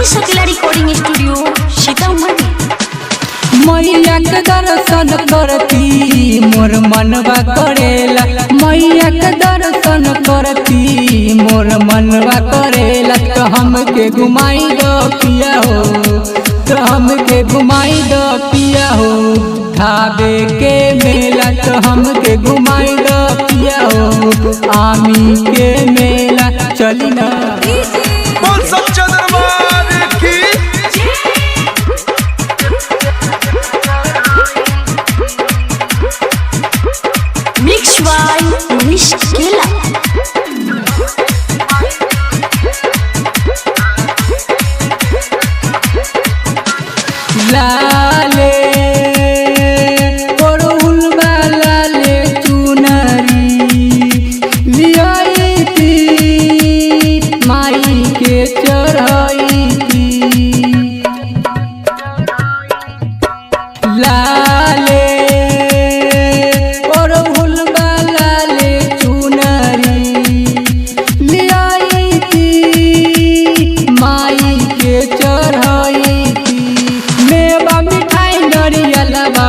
Shakila recording studio Sitamarhi. मैया के दर्शन करती मोर मनवा करेला, मैया के दर्शन करती मोर मनवा करेला। तो हमके घुमाई दो पिया हो, तो हमके घुमाई दो पिया हो, धाबे के मेला। तो हमके घुमाई दो पिया हो, आमी के मेला। चली ना मिक्स बाय मनीष केला। लाले पड़ुल लाले चुनरी लियाई थी, माई के चढ़ाई थी। लाले पड़ुल लाले चुनरी लियाई थी, माई के चढ़ाई थी। मेवा मिठाई नरियलवा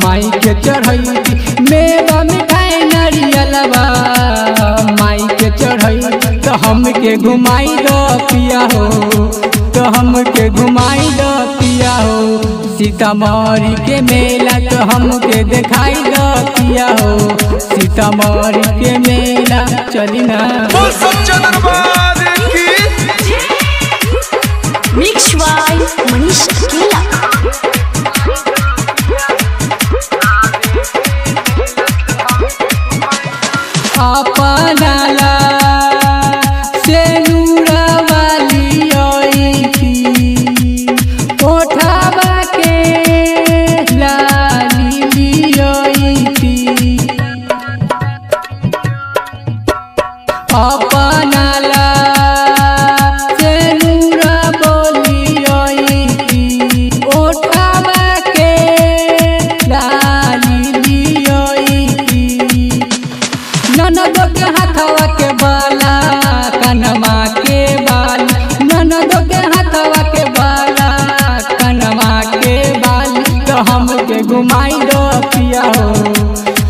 माई के चढ़ाई थी, मेवा मिठाई नरियलवा माई के चढ़ाई। तो हमके घुमाई दो पिया हो, तो हमके घुमाई दो पिया हो, सीतामढ़ी के मेला। तो हमके दिखाई दो पिया हो, सीतामढ़ी के मेला। चली ना मिक्स बाय मनीष केला। अपना ला से नूरा वाली आई थी, ओठावा के लाली लियाई थी। अपना ला से नूरा बोली आई थी, ओठावा के लाली लियाई थी। ननद के हाथवा के बाला कनमा के बाल, ननद के हाथवा के बाला कनमा के बाल। तो हमके घुमाई दो पिया हो,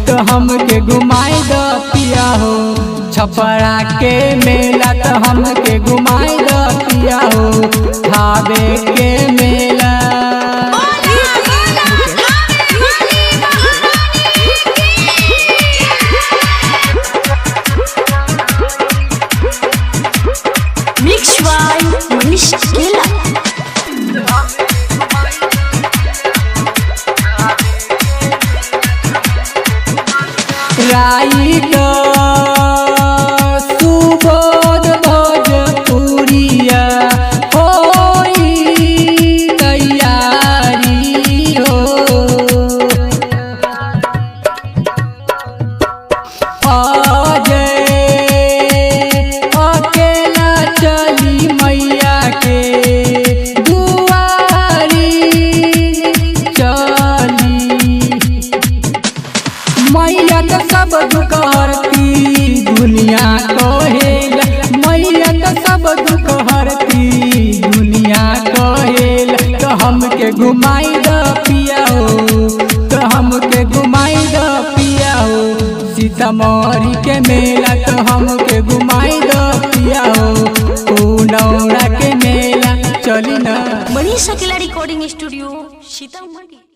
तो हमके घुमाई दो पिया हो, छपरा के मेला। तो हमके घुमाई दो पिया हो, धाबे के मेला। मिक्स बाय मनीष केला। राई तो सुबोध भोजपुरिया होई तैयारी हो। अजय अकेला चली मैया के दुआरी चली। मैया तो सब दुख हरती दुनिया कहेला, मैया तो सब दुख हरती दुनिया कहेला। तो हमके घुमाई दो पिया हो, तो हमके घुमाई दो पिया हो, सीतामढ़ी के मेला। तो हमके घुमाई दो पिया हो, पूनौरा के मेला। चली ना मनीष केला रिकॉर्डिंग स्टूडियो सीतामढ़ी।